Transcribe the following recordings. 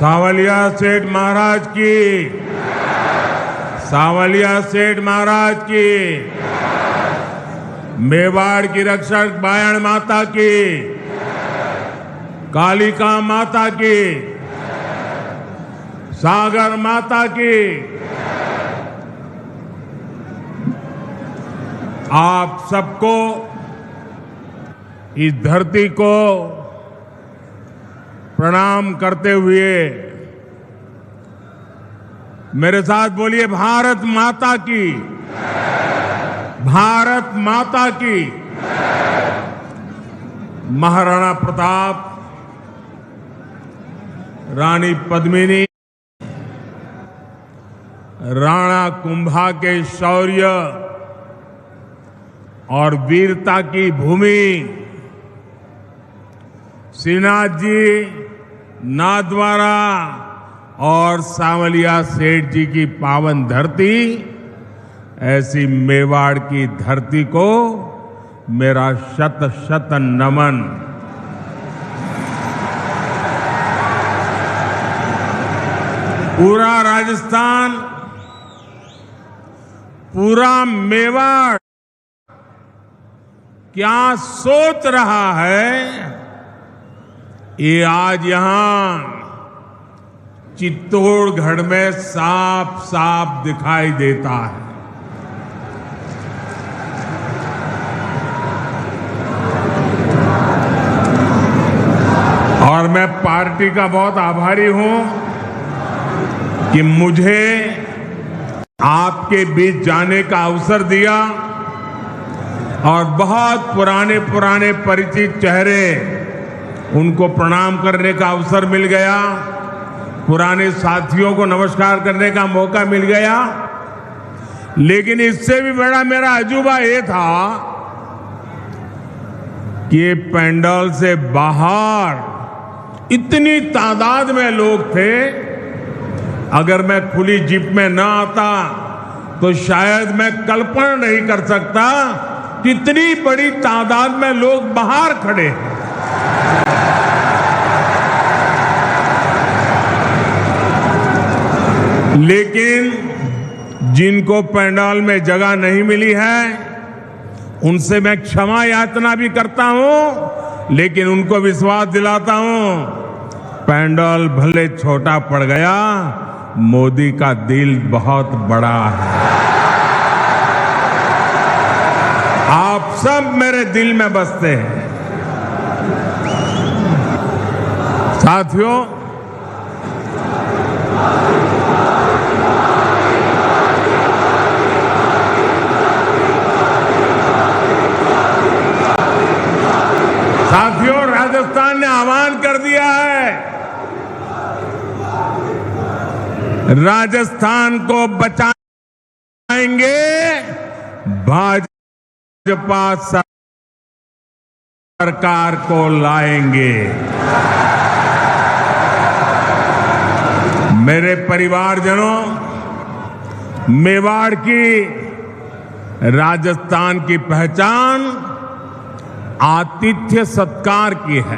सावलिया सेठ महाराज की, सावलिया सेठ महाराज की, मेवाड़ की रक्षक बायण माता की, कालिका माता की, सागर माता की। आप सबको, इस धरती को प्रणाम करते हुए मेरे साथ बोलिए, भारत माता की, भारत माता की। महाराणा प्रताप, रानी पद्मिनी, राणा कुंभा के शौर्य और वीरता की भूमि, श्रीनाथ जी, नाथद्वारा और सांवलिया सेठ जी की पावन धरती, ऐसी मेवाड़ की धरती को मेरा शत शत नमन। पूरा राजस्थान, पूरा मेवाड़ क्या सोच रहा है, ये आज यहां चित्तौड़गढ़ में साफ साफ दिखाई देता है। और मैं पार्टी का बहुत आभारी हूं कि मुझे आपके बीच जाने का अवसर दिया और बहुत पुराने पुराने परिचित चेहरे, उनको प्रणाम करने का अवसर मिल गया, पुराने साथियों को नमस्कार करने का मौका मिल गया। लेकिन इससे भी बड़ा मेरा अजूबा ये था कि ये पंडाल से बाहर इतनी तादाद में लोग थे, अगर मैं खुली जीप में ना आता तो शायद मैं कल्पना नहीं कर सकता कितनी बड़ी तादाद में लोग बाहर खड़े हैं। लेकिन जिनको पंडाल में जगह नहीं मिली है, उनसे मैं क्षमा याचना भी करता हूं, लेकिन उनको विश्वास दिलाता हूं, पंडाल भले छोटा पड़ गया, मोदी का दिल बहुत बड़ा है। आप सब मेरे दिल में बसते हैं। साथियों, राजस्थान ने आह्वान कर दिया है, राजस्थान को बचाएंगे, भाजपा सरकार को लाएंगे। मेरे परिवारजनों, मेवाड़ की, राजस्थान की पहचान आतिथ्य सत्कार की है,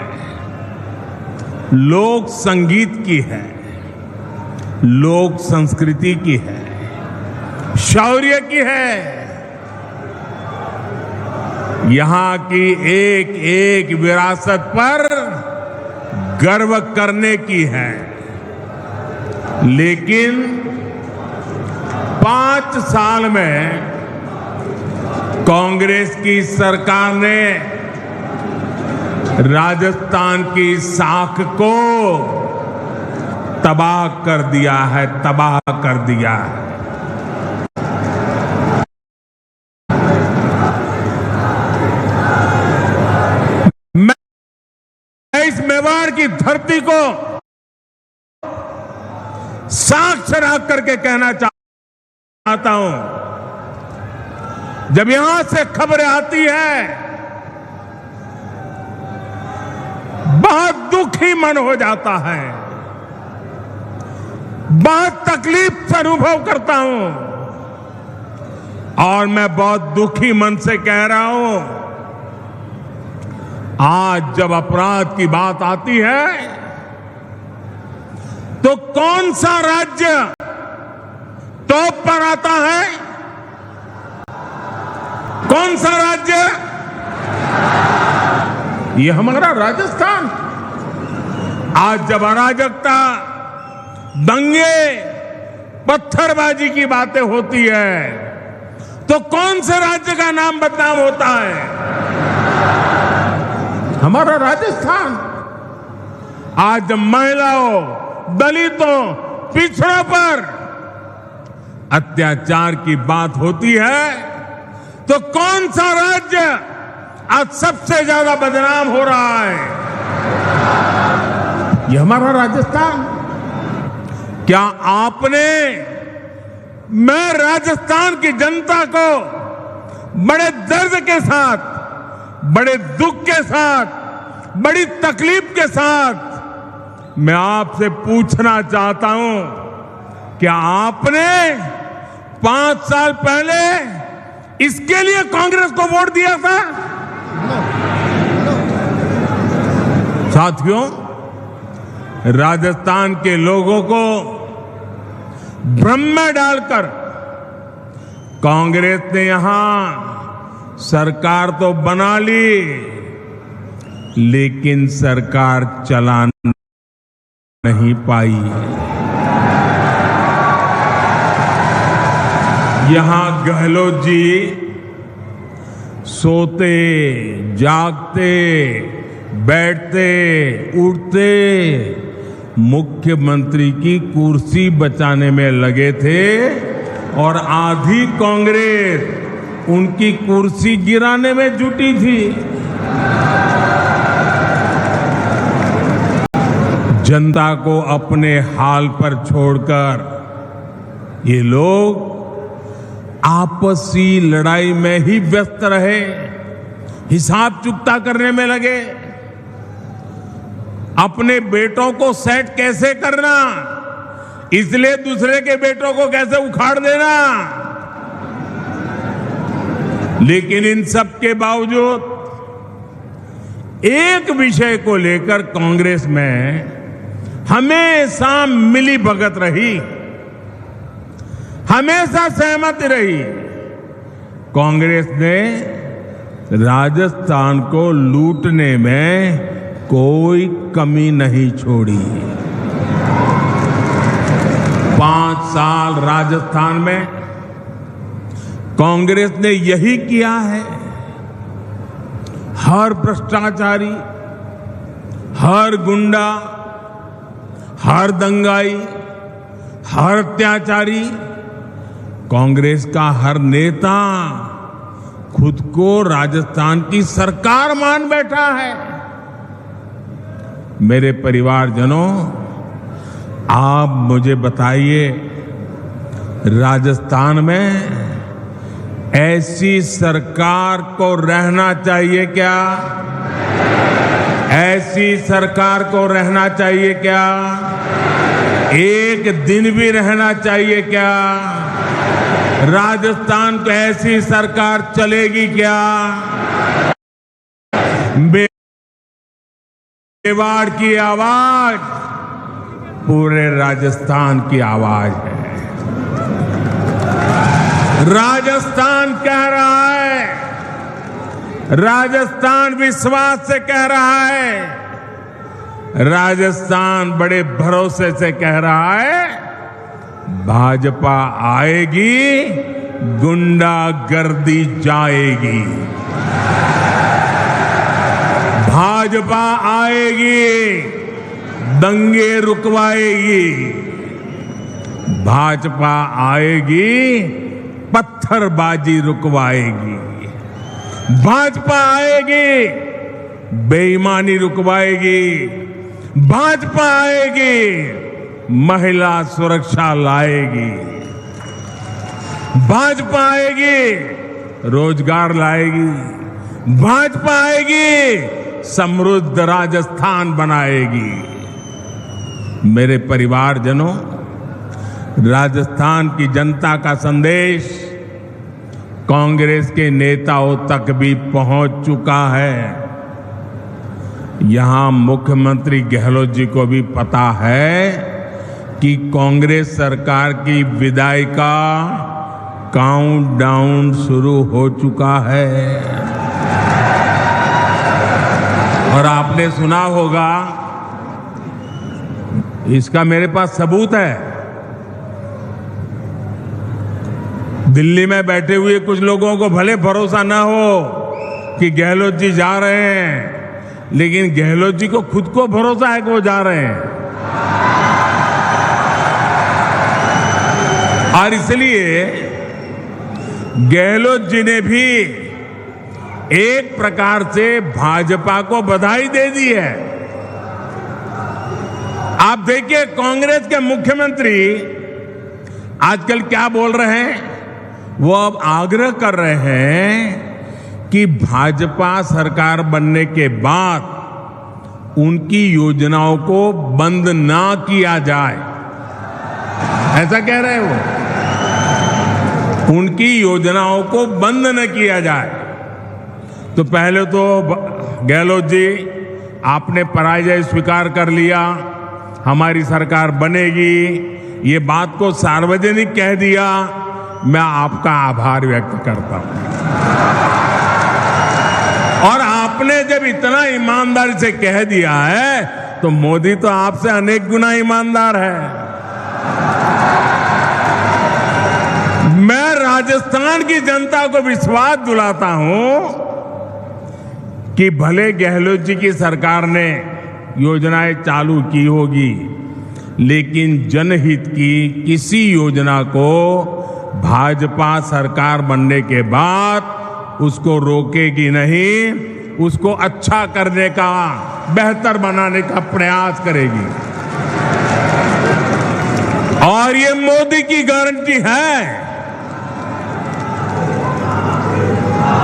लोक संगीत की है, लोक संस्कृति की है, शौर्य की है। यहां की एक एक विरासत पर गर्व करने की है। लेकिन 5 साल में कांग्रेस की सरकार ने राजस्थान की साख को तबाह कर दिया है, तबाह कर दिया है। मैं इस मेवाड़ की धरती को साक्ष्य रख करके कहना चाहता हूं, जब यहां से खबरें आती है, बहुत दुखी मन हो जाता है, बहुत तकलीफ से अनुभव करता हूं। और मैं बहुत दुखी मन से कह रहा हूं, आज जब अपराध की बात आती है, तो कौन सा राज्य टॉप पर आता है? कौन सा राज्य? ये हमारा राजस्थान। आज जब अराजकता, दंगे, पत्थरबाजी की बातें होती है तो कौन से राज्य का नाम बदनाम होता है? हमारा राजस्थान। आज महिलाओं, दलितों, पिछड़ों पर अत्याचार की बात होती है तो कौन सा राज्य आज सबसे ज्यादा बदनाम हो रहा है? ये हमारा राजस्थान। क्या आपने, मैं राजस्थान की जनता को बड़े दर्द के साथ, बड़े दुख के साथ, बड़ी तकलीफ के साथ मैं आपसे पूछना चाहता हूं, क्या आपने 5 साल पहले इसके लिए कांग्रेस को वोट दिया था? साथियों, राजस्थान के लोगों को भ्रम में डालकर कांग्रेस ने यहां सरकार तो बना ली, लेकिन सरकार चला नहीं पाई। यहां गहलोत जी सोते, जागते, बैठते, उठते मुख्यमंत्री की कुर्सी बचाने में लगे थे और आधी कांग्रेस उनकी कुर्सी गिराने में जुटी थी। जनता को अपने हाल पर छोड़कर ये लोग आपसी लड़ाई में ही व्यस्त रहे, हिसाब चुकता करने में लगे। अपने बेटों को सेट कैसे करना, इसलिए दूसरे के बेटों को कैसे उखाड़ देना। लेकिन इन सब के बावजूद एक विषय को लेकर कांग्रेस में हमेशा मिली भगत रही, हमेशा सहमति रही। कांग्रेस ने राजस्थान को लूटने में कोई कमी नहीं छोड़ी। 5 साल राजस्थान में कांग्रेस ने यही किया है। हर भ्रष्टाचारी, हर गुंडा, हर दंगाई, हर अत्याचारी, कांग्रेस का हर नेता खुद को राजस्थान की सरकार मान बैठा है। मेरे परिवारजनों, आप मुझे बताइए, राजस्थान में ऐसी सरकार को रहना चाहिए क्या? ऐसी सरकार को रहना चाहिए क्या? एक दिन भी रहना चाहिए क्या? राजस्थान को ऐसी सरकार चलेगी क्या? मेवाड़ की आवाज पूरे राजस्थान की आवाज है। राजस्थान कह रहा है, राजस्थान विश्वास से कह रहा है, राजस्थान बड़े भरोसे से कह रहा है, भाजपा आएगी, गुंडागर्दी जाएगी। भाजपा आएगी, दंगे रुकवाएगी। भाजपा आएगी, पत्थरबाजी रुकवाएगी। भाजपा आएगी, बेईमानी रुकवाएगी। भाजपा आएगी, महिला सुरक्षा लाएगी। भाजपा आएगी, रोजगार लाएगी। भाजपा आएगी, समृद्ध राजस्थान बनाएगी। मेरे परिवारजनों, राजस्थान की जनता का संदेश कांग्रेस के नेताओं तक भी पहुंच चुका है। यहां मुख्यमंत्री गहलोत जी को भी पता है कि कांग्रेस सरकार की विदाई का काउंटडाउन शुरू हो चुका है। और आपने सुना होगा, इसका मेरे पास सबूत है। दिल्ली में बैठे हुए कुछ लोगों को भले भरोसा ना हो कि गहलोत जी जा रहे हैं, लेकिन गहलोत जी को खुद को भरोसा है कि वो जा रहे हैं। और इसलिए गहलोत जी ने भी एक प्रकार से भाजपा को बधाई दे दी है। आप देखिए, कांग्रेस के मुख्यमंत्री आजकल क्या बोल रहे हैं? वो अब आग्रह कर रहे हैं कि भाजपा सरकार बनने के बाद उनकी योजनाओं को बंद ना किया जाए। ऐसा कह रहे हैं वो, उनकी योजनाओं को बंद न किया जाए। तो पहले तो गहलोत जी, आपने पराजय स्वीकार कर लिया, हमारी सरकार बनेगी, ये बात को सार्वजनिक कह दिया। मैं आपका आभार व्यक्त करता हूं। और आपने जब इतना ईमानदारी से कह दिया है, तो मोदी तो आपसे अनेक गुना ईमानदार है। मैं राजस्थान की जनता को विश्वास दिलाता हूं कि भले गहलोत जी की सरकार ने योजनाएं चालू की होगी, लेकिन जनहित की किसी योजना को भाजपा सरकार बनने के बाद उसको रोकेगी नहीं, उसको अच्छा करने का, बेहतर बनाने का प्रयास करेगी। और ये मोदी की गारंटी है।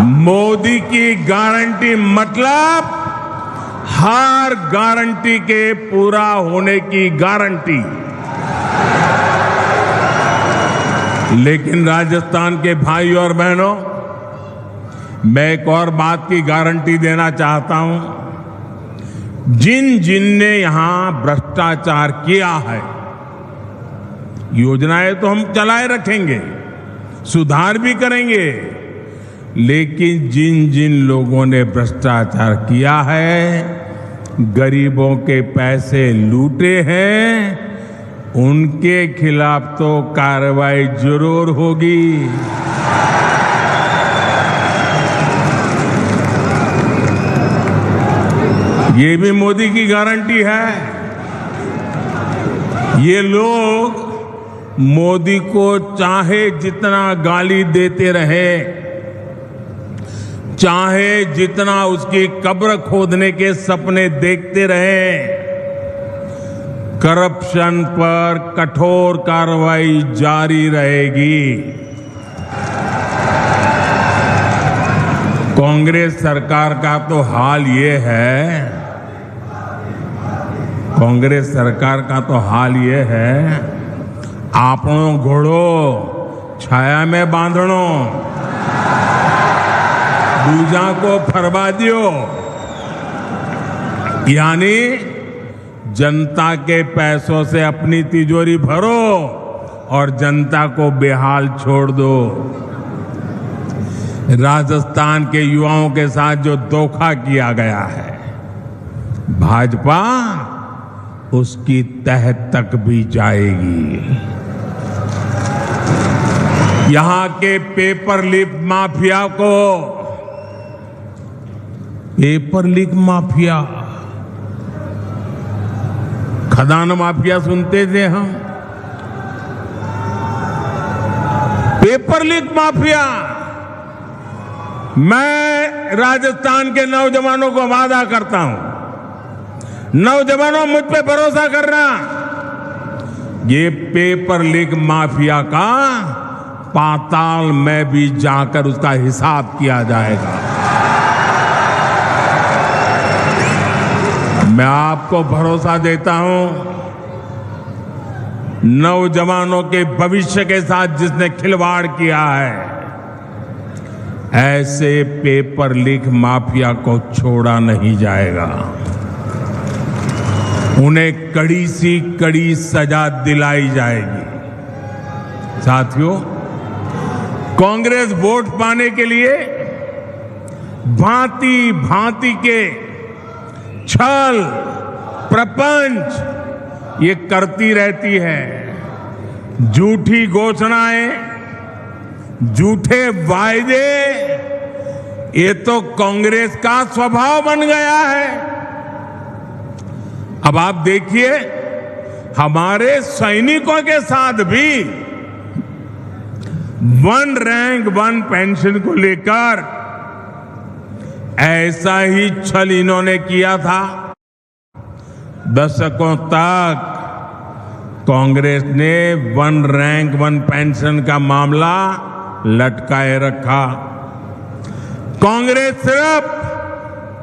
मोदी की गारंटी मतलब हर गारंटी के पूरा होने की गारंटी। लेकिन राजस्थान के भाई और बहनों, मैं एक और बात की गारंटी देना चाहता हूं। जिन ने यहां भ्रष्टाचार किया है, योजनाएं तो हम चलाए रखेंगे, सुधार भी करेंगे, लेकिन जिन लोगों ने भ्रष्टाचार किया है, गरीबों के पैसे लूटे हैं, उनके खिलाफ तो कार्रवाई जरूर होगी। ये भी मोदी की गारंटी है। ये लोग मोदी को चाहे जितना गाली देते रहे, चाहे जितना उसकी कब्र खोदने के सपने देखते रहे, करप्शन पर कठोर कार्रवाई जारी रहेगी। कांग्रेस सरकार का तो हाल ये है, कांग्रेस सरकार का तो हाल ये है, आपनो घोड़ो छाया में बांधणो, दूजा को फरवा दियो। यानी जनता के पैसों से अपनी तिजोरी भरो और जनता को बेहाल छोड़ दो। राजस्थान के युवाओं के साथ जो धोखा किया गया है, भाजपा उसकी तह तक भी जाएगी। यहां के पेपर लीक माफिया को, पेपर लीक माफिया, खदान माफिया सुनते थे हम, पेपर लीक माफिया। मैं राजस्थान के नौजवानों को वादा करता हूं, नौजवानों मुझ पे भरोसा करना, ये पेपर लीक माफिया का पाताल में भी जाकर उसका हिसाब किया जाएगा। मैं आपको भरोसा देता हूं, नौजवानों के भविष्य के साथ जिसने खिलवाड़ किया है, ऐसे पेपर लीक माफिया को छोड़ा नहीं जाएगा। उन्हें कड़ी सी कड़ी सजा दिलाई जाएगी। साथियों, कांग्रेस वोट पाने के लिए भांति भांति के छल प्रपंच ये करती रहती है। झूठी घोषणाएं, झूठे वायदे, ये तो कांग्रेस का स्वभाव बन गया है। अब आप देखिए, हमारे सैनिकों के साथ भी वन रैंक वन पेंशन को लेकर ऐसा ही छल इन्होंने किया था। दशकों तक कांग्रेस ने वन रैंक वन पेंशन का मामला लटकाए रखा। कांग्रेस सिर्फ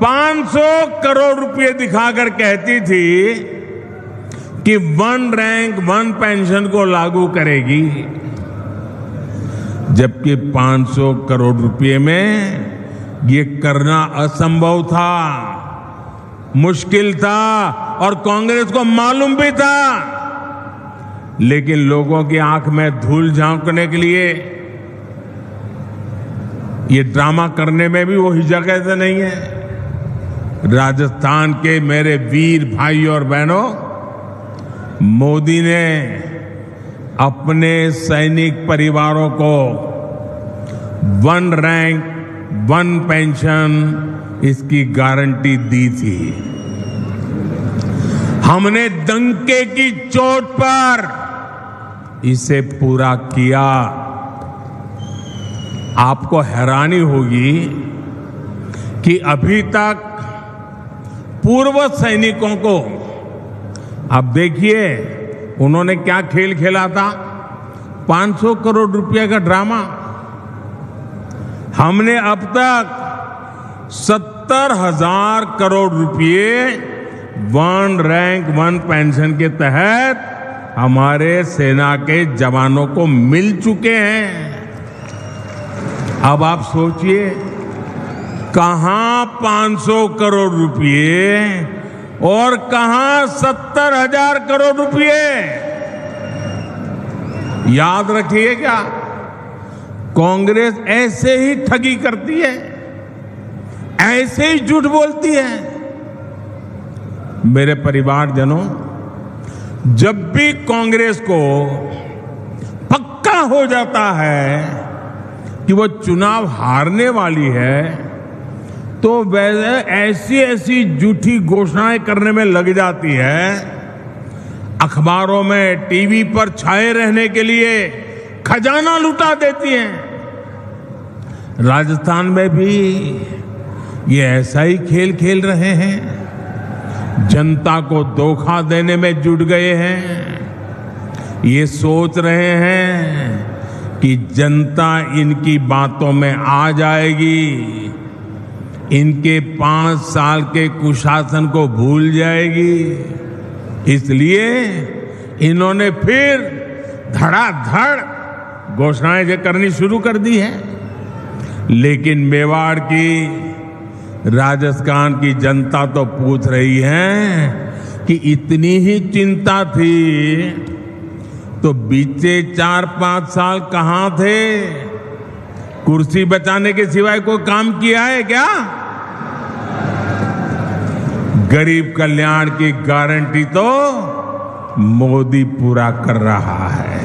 500 करोड़ रुपए दिखाकर कहती थी कि वन रैंक वन पेंशन को लागू करेगी, जबकि 500 करोड़ रुपए में ये करना असंभव था, मुश्किल था और कांग्रेस को मालूम भी था। लेकिन लोगों की आंख में धूल झांकने के लिए ये ड्रामा करने में भी वो हिचक ऐसे नहीं है। राजस्थान के मेरे वीर भाई और बहनों, मोदी ने अपने सैनिक परिवारों को वन रैंक वन पेंशन इसकी गारंटी दी थी। हमने डंके की चोट पर इसे पूरा किया। आपको हैरानी होगी कि अभी तक पूर्व सैनिकों को, अब देखिए उन्होंने क्या खेल खेला था, 500 करोड़ रुपए का ड्रामा। हमने अब तक 70,000 करोड़ रुपए वन रैंक वन पेंशन के तहत हमारे सेना के जवानों को मिल चुके हैं। अब आप सोचिए, कहां 500 करोड़ रुपए और कहां 70,000 करोड़ रुपए। याद रखिएगा, कांग्रेस ऐसे ही ठगी करती है, ऐसे ही झूठ बोलती है। मेरे परिवारजनों, जब भी कांग्रेस को पक्का हो जाता है कि वो चुनाव हारने वाली है, तो वैसे ऐसी ऐसी झूठी घोषणाएं करने में लग जाती है। अखबारों में, टीवी पर छाए रहने के लिए खजाना लुटा देती हैं। राजस्थान में भी ये ऐसा ही खेल खेल रहे हैं, जनता को धोखा देने में जुट गए हैं। ये सोच रहे हैं कि जनता इनकी बातों में आ जाएगी, इनके 5 साल के कुशासन को भूल जाएगी। इसलिए इन्होंने फिर धड़ाधड़ घोषणाएं करनी शुरू कर दी है। लेकिन मेवाड़ की, राजस्थान की जनता तो पूछ रही है कि इतनी ही चिंता थी तो बीते 4-5 साल कहां थे? कुर्सी बचाने के सिवाय कोई काम किया है क्या? गरीब कल्याण की गारंटी तो मोदी पूरा कर रहा है।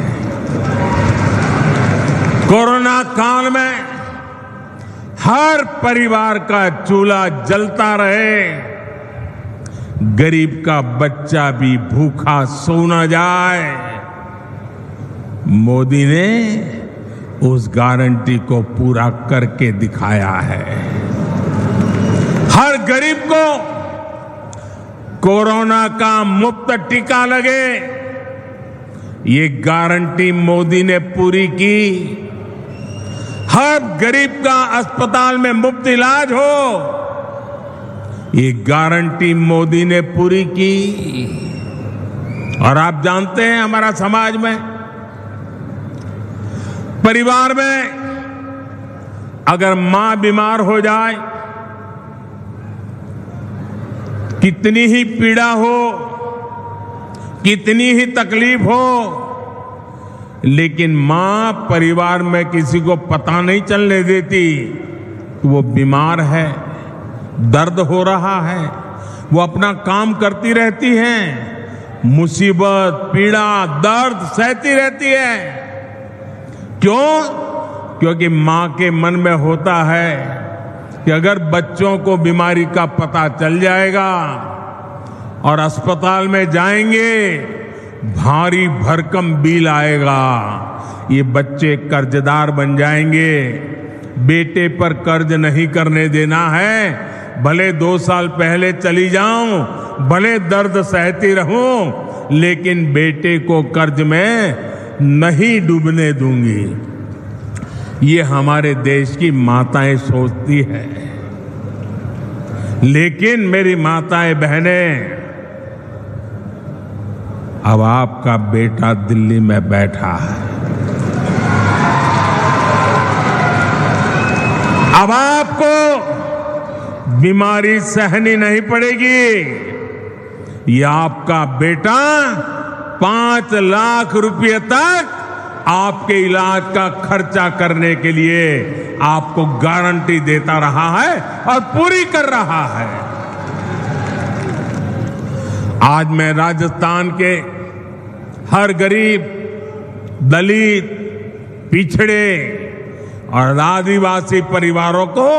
कोरोना काल में हर परिवार का चूल्हा जलता रहे, गरीब का बच्चा भी भूखा सो न जाए, मोदी ने उस गारंटी को पूरा करके दिखाया है। हर गरीब को कोरोना का मुफ्त टीका लगे, ये गारंटी मोदी ने पूरी की। हर गरीब का अस्पताल में मुफ्त इलाज हो, ये गारंटी मोदी ने पूरी की। और आप जानते हैं, हमारा समाज में, परिवार में अगर मां बीमार हो जाए, कितनी ही पीड़ा हो, कितनी ही तकलीफ हो, लेकिन मां परिवार में किसी को पता नहीं चलने देती कि वो बीमार है, दर्द हो रहा है। वो अपना काम करती रहती हैं, मुसीबत, पीड़ा, दर्द सहती रहती है। क्यों? क्योंकि मां के मन में होता है कि अगर बच्चों को बीमारी का पता चल जाएगा और अस्पताल में जाएंगे, भारी भरकम बिल आएगा, ये बच्चे कर्जदार बन जाएंगे। बेटे पर कर्ज नहीं करने देना है। भले 2 साल पहले चली जाऊं, भले दर्द सहती रहूं, लेकिन बेटे को कर्ज में नहीं डूबने दूंगी। ये हमारे देश की माताएं सोचती है। लेकिन मेरी माताएं बहनें, अब आपका बेटा दिल्ली में बैठा है, अब आपको बीमारी सहनी नहीं पड़ेगी। ये आपका बेटा 5 लाख रुपए तक आपके इलाज का खर्चा करने के लिए आपको गारंटी देता रहा है और पूरी कर रहा है। आज मैं राजस्थान के हर गरीब, दलित, पिछड़े और आदिवासी परिवारों को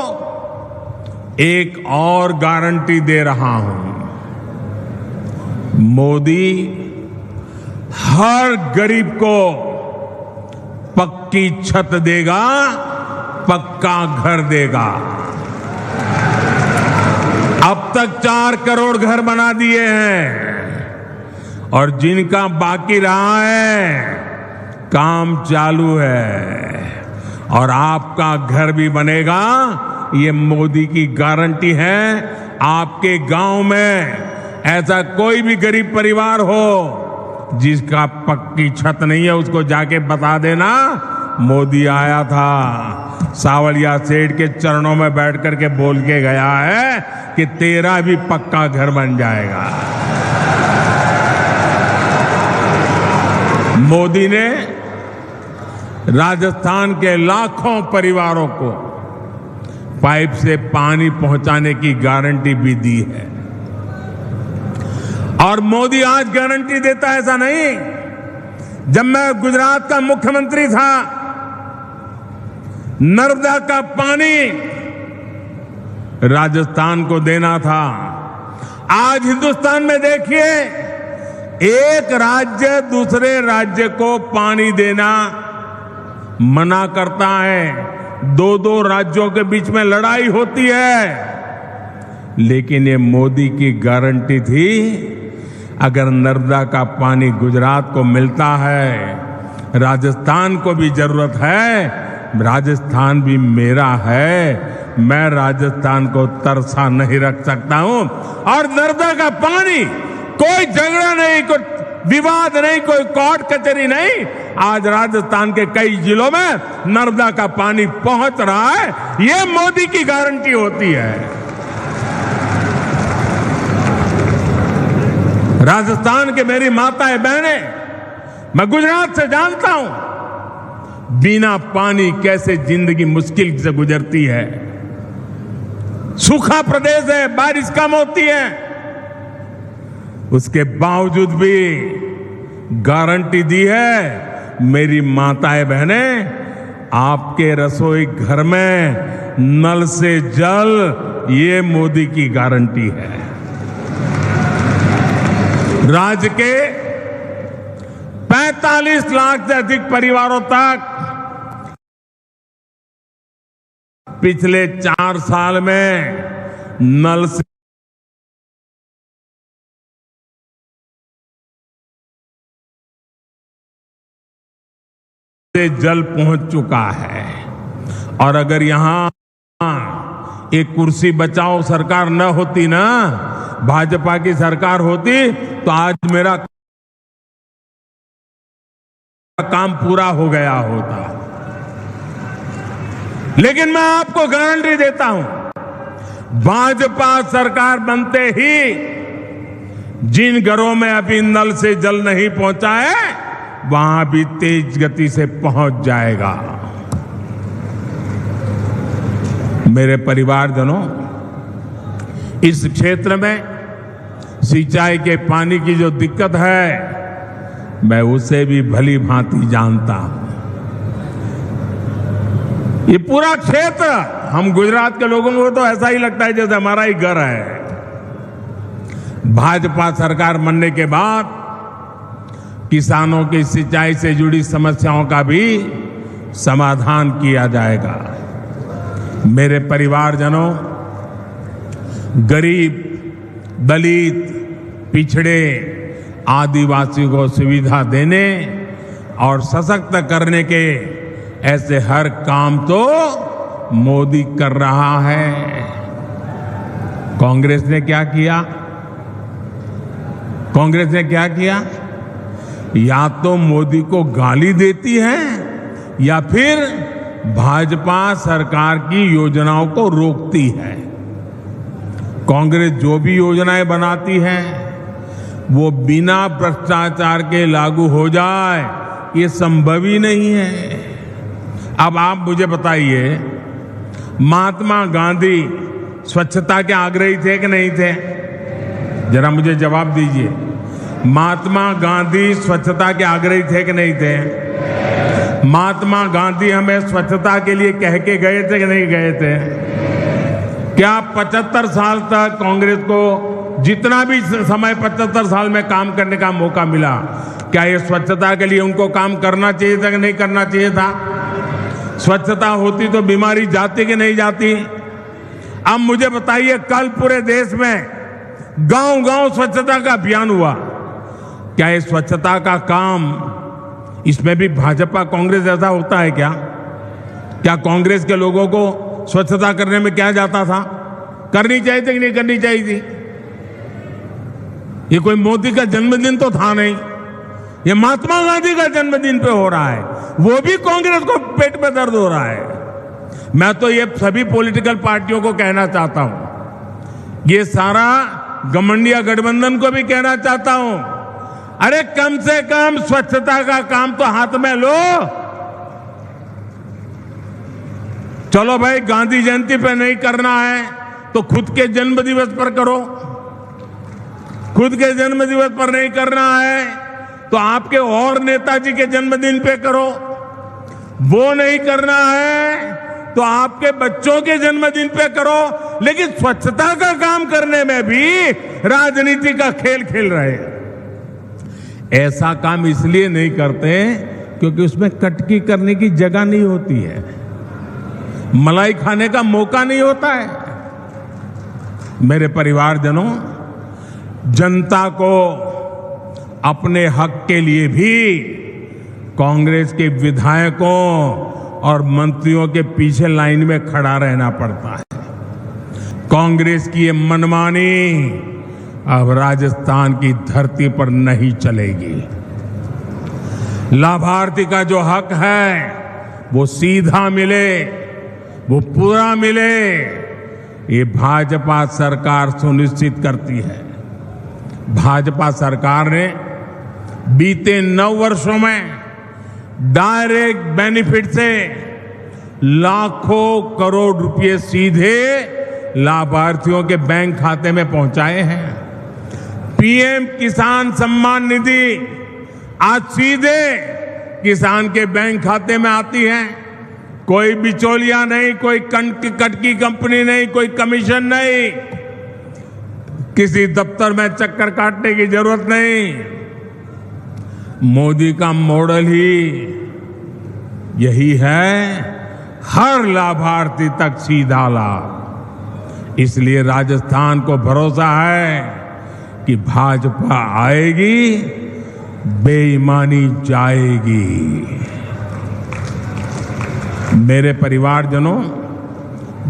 एक और गारंटी दे रहा हूं। मोदी हर गरीब को पक्की छत देगा, पक्का घर देगा। अब तक 4 करोड़ घर बना दिए हैं और जिनका बाकी रहा है, काम चालू है। और आपका घर भी बनेगा, ये मोदी की गारंटी है। आपके गांव में ऐसा कोई भी गरीब परिवार हो जिसका पक्की छत नहीं है, उसको जाके बता देना मोदी आया था, सावलिया सेठ के चरणों में बैठ करके बोल के गया है कि तेरा भी पक्का घर बन जाएगा। मोदी ने राजस्थान के लाखों परिवारों को पाइप से पानी पहुंचाने की गारंटी भी दी है। और मोदी आज गारंटी देता है, ऐसा नहीं। जब मैं गुजरात का मुख्यमंत्री था, नर्मदा का पानी राजस्थान को देना था। आज हिंदुस्तान में देखिए, एक राज्य दूसरे राज्य को पानी देना मना करता है। 2-2 राज्यों के बीच में लड़ाई होती है। लेकिन ये मोदी की गारंटी थी, अगर नर्मदा का पानी गुजरात को मिलता है, राजस्थान को भी जरूरत है, राजस्थान भी मेरा है, मैं राजस्थान को तरसा नहीं रख सकता हूं। और नर्मदा का पानी, कोई झगड़ा नहीं, कोई विवाद नहीं, कोई कोर्ट कचहरी नहीं, आज राजस्थान के कई जिलों में नर्मदा का पानी पहुंच रहा है। ये मोदी की गारंटी होती है। राजस्थान के मेरी माताएं बहनें, मैं गुजरात से जानता हूं बिना पानी कैसे जिंदगी मुश्किल से गुजरती है। सूखा प्रदेश है, बारिश कम होती है, उसके बावजूद भी गारंटी दी है। मेरी माताएं बहनें, आपके रसोई घर में नल से जल, ये मोदी की गारंटी है। राज्य के 45 लाख से अधिक परिवारों तक पिछले 4 साल में नल से जल पहुंच चुका है। और अगर यहां एक कुर्सी बचाओ सरकार न होती ना, भाजपा की सरकार होती, तो आज मेरा काम पूरा हो गया होता। लेकिन मैं आपको गारंटी देता हूं, भाजपा सरकार बनते ही जिन घरों में अभी नल से जल नहीं पहुंचा है वहां भी तेज गति से पहुंच जाएगा। मेरे परिवारजनों, इस क्षेत्र में सिंचाई के पानी की जो दिक्कत है मैं उसे भी भली भांति जानता हूं। ये पूरा क्षेत्र, हम गुजरात के लोगों को तो ऐसा ही लगता है जैसे हमारा ही घर है। भाजपा सरकार बनने के बाद किसानों की सिंचाई से जुड़ी समस्याओं का भी समाधान किया जाएगा। मेरे परिवारजनों, गरीब, दलित, पिछड़े, आदिवासी को सुविधा देने और सशक्त करने के ऐसे हर काम तो मोदी कर रहा है। कांग्रेस ने क्या किया? कांग्रेस ने क्या किया? या तो मोदी को गाली देती है या फिर भाजपा सरकार की योजनाओं को रोकती है। कांग्रेस जो भी योजनाएं बनाती है वो बिना भ्रष्टाचार के लागू हो जाए, ये संभव ही नहीं है। अब आप मुझे बताइए, महात्मा गांधी स्वच्छता के आग्रही थे कि नहीं थे? जरा मुझे जवाब दीजिए। महात्मा गांधी स्वच्छता के आग्रही थे कि नहीं थे? महात्मा गांधी हमें स्वच्छता के लिए कह के गए थे कि नहीं गए थे? क्या 75 साल तक कांग्रेस को जितना भी समय 75 साल में काम करने का मौका मिला, क्या ये स्वच्छता के लिए उनको काम करना चाहिए था कि नहीं करना चाहिए था? स्वच्छता होती तो बीमारी जाती कि नहीं जाती? अब मुझे बताइए, कल पूरे देश में गांव-गांव स्वच्छता का अभियान हुआ। क्या ये स्वच्छता का काम, इसमें भी भाजपा कांग्रेस जैसा होता है क्या? क्या कांग्रेस के लोगों को स्वच्छता करने में क्या जाता था? करनी चाहिए थी कि नहीं करनी चाहिए थी? ये कोई मोदी का जन्मदिन तो था नहीं, ये महात्मा गांधी का जन्मदिन पे हो रहा है, वो भी कांग्रेस को पेट में दर्द हो रहा है। मैं तो ये सभी पॉलिटिकल पार्टियों को कहना चाहता हूं, ये सारा गठबंधन गठबंधन को भी कहना चाहता हूं, अरे कम से कम स्वच्छता का काम तो हाथ में लो। चलो भाई, गांधी जयंती पे नहीं करना है तो खुद के जन्म दिवस पर करो। खुद के जन्म दिवस पर नहीं करना है तो आपके और नेताजी के जन्मदिन पे करो। वो नहीं करना है तो आपके बच्चों के जन्मदिन पे करो। लेकिन स्वच्छता का काम करने में भी राजनीति का खेल खेल रहे हैं। ऐसा काम इसलिए नहीं करते क्योंकि उसमें कटकी करने की जगह नहीं होती है, मलाई खाने का मौका नहीं होता है। मेरे परिवारजनों, जनता को अपने हक के लिए भी कांग्रेस के विधायकों और मंत्रियों के पीछे लाइन में खड़ा रहना पड़ता है। कांग्रेस की ये मनमानी अब राजस्थान की धरती पर नहीं चलेगी। लाभार्थी का जो हक है वो सीधा मिले, वो पूरा मिले, ये भाजपा सरकार सुनिश्चित करती है। भाजपा सरकार ने बीते 9 वर्षों में डायरेक्ट बेनिफिट से लाखों करोड़ रुपए सीधे लाभार्थियों के बैंक खाते में पहुंचाए हैं। पीएम किसान सम्मान निधि आज सीधे किसान के बैंक खाते में आती है। कोई बिचौलिया नहीं, कोई कटकी कंपनी नहीं, कोई कमीशन नहीं, किसी दफ्तर में चक्कर काटने की जरूरत नहीं। मोदी का मॉडल ही यही है, हर लाभार्थी तक सीधा लाभ। इसलिए राजस्थान को भरोसा है कि भाजपा आएगी, बेईमानी जाएगी। मेरे परिवारजनों,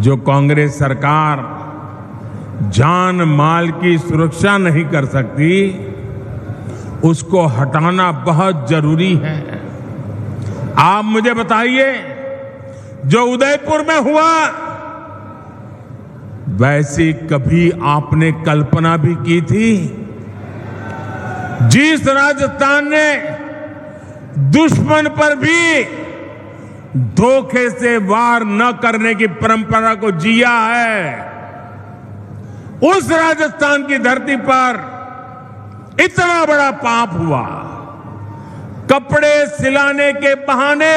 जो कांग्रेस सरकार जान माल की सुरक्षा नहीं कर सकती, उसको हटाना बहुत जरूरी है। आप मुझे बताइए, जो उदयपुर में हुआ वैसी कभी आपने कल्पना भी की थी? जिस राजस्थान ने दुश्मन पर भी धोखे से वार न करने की परंपरा को जिया है, उस राजस्थान की धरती पर इतना बड़ा पाप हुआ। कपड़े सिलाने के बहाने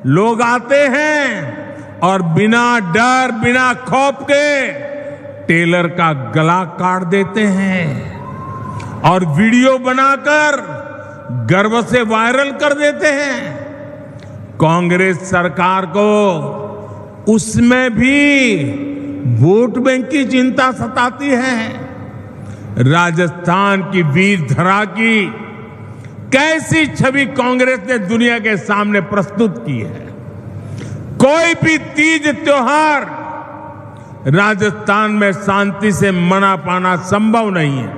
लोग आते हैं और बिना डर बिना खौफ के टेलर का गला काट देते हैं और वीडियो बनाकर गर्व से वायरल कर देते हैं। कांग्रेस सरकार को उसमें भी वोट बैंक की चिंता सताती है। राजस्थान की वीर धरा की कैसी छवि कांग्रेस ने दुनिया के सामने प्रस्तुत की है। कोई भी तीज त्योहार राजस्थान में शांति से मना पाना संभव नहीं है।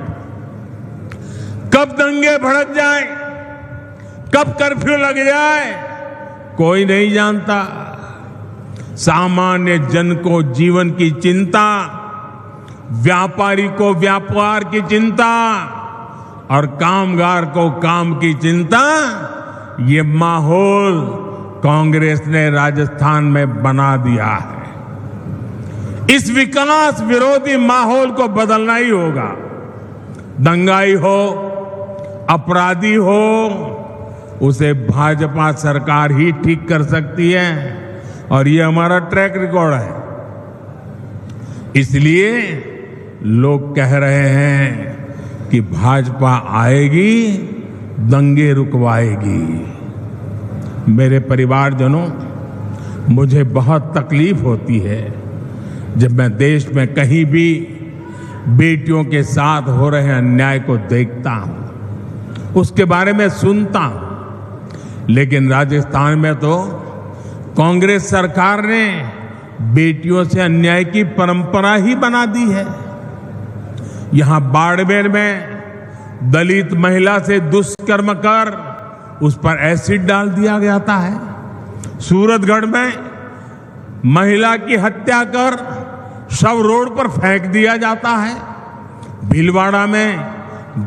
कब दंगे भड़क जाए, कब कर्फ्यू लग जाए, कोई नहीं जानता। सामान्य जन को जीवन की चिंता, व्यापारी को व्यापार की चिंता और कामगार को काम की चिंता, ये माहौल कांग्रेस ने राजस्थान में बना दिया है। इस विकास विरोधी माहौल को बदलना ही होगा। दंगाई हो, अपराधी हो, उसे भाजपा सरकार ही ठीक कर सकती है और ये हमारा ट्रैक रिकॉर्ड है। इसलिए लोग कह रहे हैं कि भाजपा आएगी, दंगे रुकवाएगी। मेरे परिवारजनों, मुझे बहुत तकलीफ होती है जब मैं देश में कहीं भी बेटियों के साथ हो रहे अन्याय को देखता हूं, उसके बारे में सुनता हूं। लेकिन राजस्थान में तो कांग्रेस सरकार ने बेटियों से अन्याय की परंपरा ही बना दी है। यहां बाड़मेर में दलित महिला से दुष्कर्म कर उस पर एसिड डाल दिया जाता है। सूरतगढ़ में महिला की हत्या कर शव रोड पर फेंक दिया जाता है। भीलवाड़ा में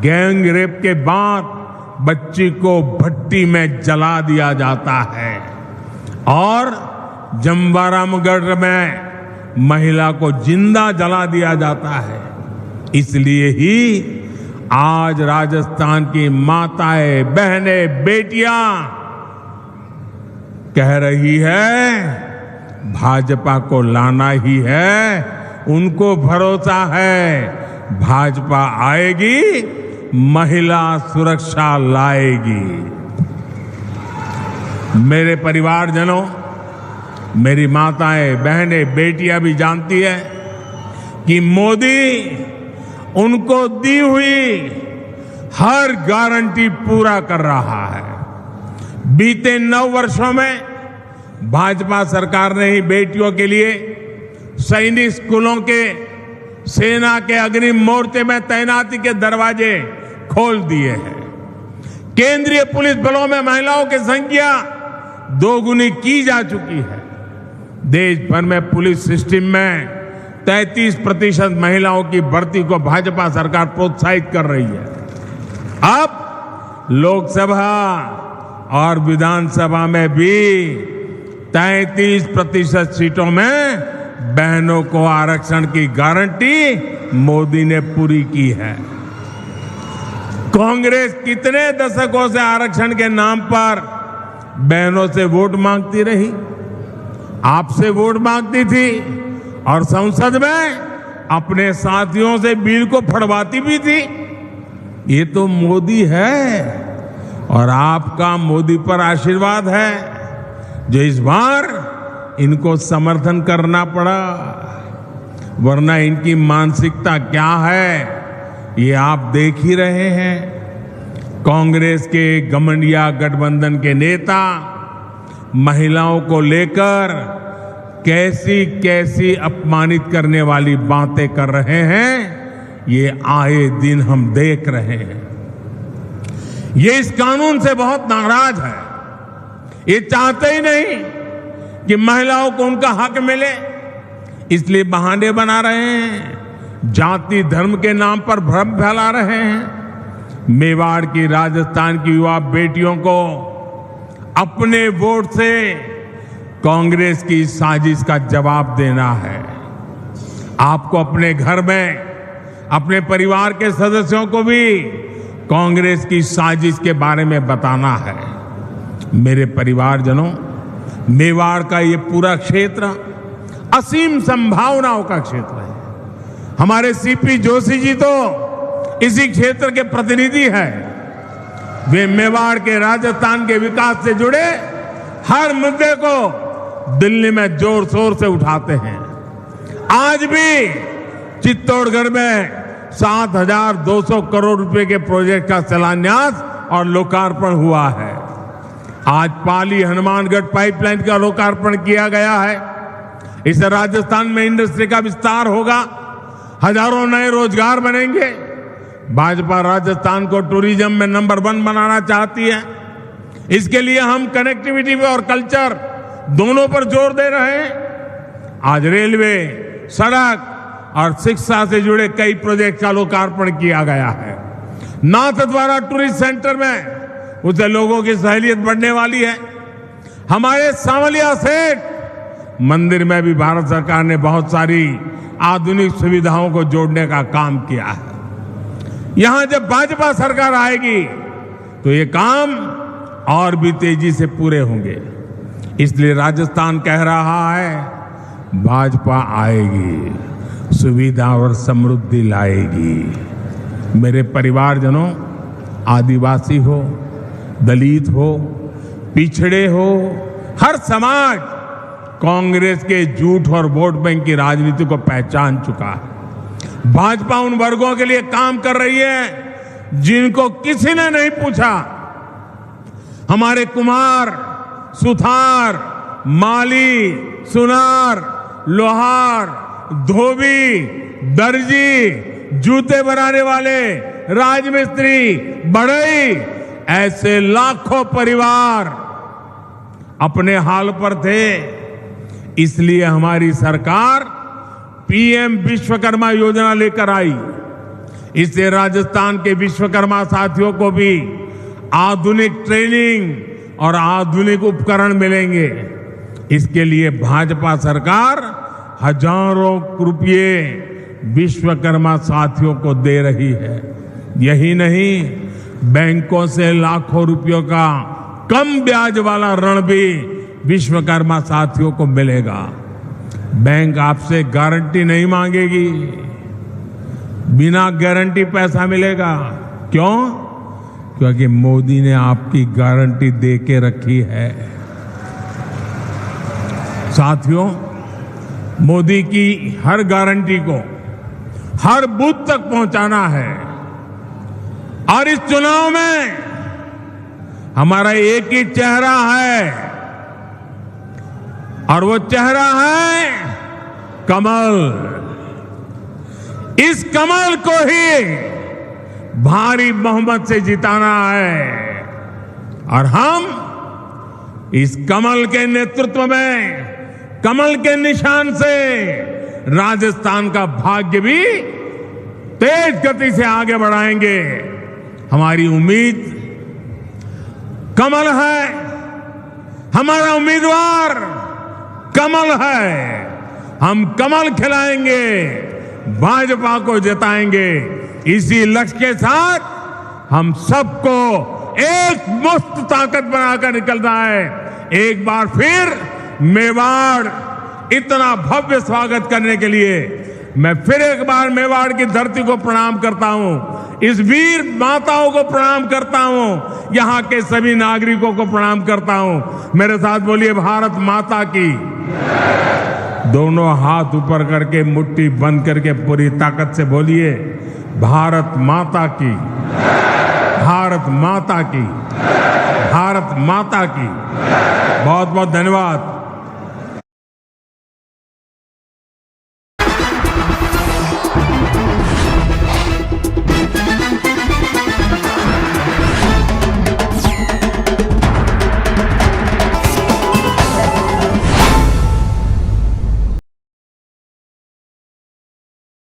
गैंग रेप के बाद बच्ची को भट्टी में जला दिया जाता है और जमवारामगढ़ में महिला को जिंदा जला दिया जाता है। इसलिए ही आज राजस्थान की माताएं, बहनें, बेटियां कह रही है भाजपा को लाना ही है। उनको भरोसा है भाजपा आएगी, महिला सुरक्षा लाएगी। मेरे परिवारजनों, मेरी माताएं, बहनें, बेटियां भी जानती है कि मोदी उनको दी हुई हर गारंटी पूरा कर रहा है। बीते 9 वर्षों में भाजपा सरकार ने ही बेटियों के लिए सैनिक स्कूलों के, सेना के अग्रिम मोर्चे में तैनाती के दरवाजे खोल दिए हैं। केंद्रीय पुलिस बलों में महिलाओं की संख्या 2 गुनी की जा चुकी है। देश भर में पुलिस सिस्टम में 33% महिलाओं की भर्ती को भाजपा सरकार प्रोत्साहित कर रही है। अब लोकसभा और विधानसभा में भी 33% सीटों में बहनों को आरक्षण की गारंटी मोदी ने पूरी की है। कांग्रेस कितने दशकों से आरक्षण के नाम पर बहनों से वोट मांगती रही, आपसे वोट मांगती थी और संसद में अपने साथियों से बिल को फड़वाती भी थी। ये तो मोदी है और आपका मोदी पर आशीर्वाद है जो इस बार इनको समर्थन करना पड़ा, वरना इनकी मानसिकता क्या है ये आप देख ही रहे हैं। कांग्रेस के घमंडिया गठबंधन के नेता महिलाओं को लेकर कैसी कैसी अपमानित करने वाली बातें कर रहे हैं, ये आए दिन हम देख रहे हैं। ये इस कानून से बहुत नाराज है। ये चाहते ही नहीं कि महिलाओं को उनका हक मिले, इसलिए बहाने बना रहे हैं, जाति धर्म के नाम पर भ्रम फैला रहे हैं। मेवाड़ की, राजस्थान की युवा बेटियों को अपने वोट से कांग्रेस की साजिश का जवाब देना है। आपको अपने घर में अपने परिवार के सदस्यों को भी कांग्रेस की साजिश के बारे में बताना है। मेरे परिवारजनों, मेवाड़ का ये पूरा क्षेत्र असीम संभावनाओं का क्षेत्र है। हमारे सीपी जोशी जी तो इसी क्षेत्र के प्रतिनिधि हैं। वे मेवाड़ के, राजस्थान के विकास से जुड़े हर मुद्दे को दिल्ली में जोर शोर से उठाते हैं। आज भी चित्तौड़गढ़ में 7,200 करोड़ रुपए के प्रोजेक्ट का शिलान्यास और लोकार्पण हुआ है। आज पाली हनुमानगढ़ पाइपलाइन का लोकार्पण किया गया है। इससे राजस्थान में इंडस्ट्री का विस्तार होगा, हजारों नए रोजगार बनेंगे। भाजपा राजस्थान को टूरिज्म में नंबर 1 बनाना चाहती है। इसके लिए हम कनेक्टिविटी और कल्चर दोनों पर जोर दे रहे हैं। आज रेलवे, सड़क और शिक्षा से जुड़े कई प्रोजेक्ट का लोकार्पण किया गया है। नाथद्वारा टूरिस्ट सेंटर में उससे लोगों की सहूलियत बढ़ने वाली है। हमारे सांवलिया सेठ मंदिर में भी भारत सरकार ने बहुत सारी आधुनिक सुविधाओं को जोड़ने का काम किया है। यहां जब भाजपा सरकार आएगी तो ये काम और भी तेजी से पूरे होंगे। इसलिए राजस्थान कह रहा है, भाजपा आएगी, सुविधा और समृद्धि लाएगी। मेरे परिवारजनों, आदिवासी हो, दलित हो, पिछड़े हो, हर समाज कांग्रेस के झूठ और वोट बैंक की राजनीति को पहचान चुका है। भाजपा उन वर्गों के लिए काम कर रही है जिनको किसी ने नहीं पूछा। हमारे कुम्हार, सुथार, माली, सुनार, लोहार, धोबी, दर्जी, जूते बनाने वाले, राजमिस्त्री, बढ़ई, ऐसे लाखों परिवार अपने हाल पर थे। इसलिए हमारी सरकार पीएम विश्वकर्मा योजना लेकर आई। इससे राजस्थान के विश्वकर्मा साथियों को भी आधुनिक ट्रेनिंग और आधुनिक उपकरण मिलेंगे। इसके लिए भाजपा सरकार हजारों रुपये विश्वकर्मा साथियों को दे रही है। यही नहीं, बैंकों से लाखों रुपयों का कम ब्याज वाला ऋण भी विश्वकर्मा साथियों को मिलेगा। बैंक आपसे गारंटी नहीं मांगेगी, बिना गारंटी पैसा मिलेगा। क्यों? क्योंकि मोदी ने आपकी गारंटी दे के रखी है। साथियों, मोदी की हर गारंटी को हर बूथ तक पहुंचाना है। और इस चुनाव में हमारा एक ही चेहरा है, और वो चेहरा है कमल। इस कमल को ही भारी बहुमत से जिताना है। और हम इस कमल के नेतृत्व में, कमल के निशान से राजस्थान का भाग्य भी तेज गति से आगे बढ़ाएंगे। हमारी उम्मीद कमल है, हमारा उम्मीदवार कमल है। हम कमल खिलाएंगे, भाजपा को जिताएंगे। इसी लक्ष्य के साथ हम सबको एक मस्त ताकत बनाकर निकलना है। एक बार फिर मेवाड़ इतना भव्य स्वागत करने के लिए मैं फिर एक बार मेवाड़ की धरती को प्रणाम करता हूं, इस वीर माताओं को प्रणाम करता हूं, यहां के सभी नागरिकों को प्रणाम करता हूं। मेरे साथ बोलिए, भारत माता की। दोनों हाथ ऊपर करके मुट्ठी बंद करके पूरी ताकत से बोलिए, भारत माता की, भारत माता की, भारत माता की। बहुत बहुत धन्यवाद।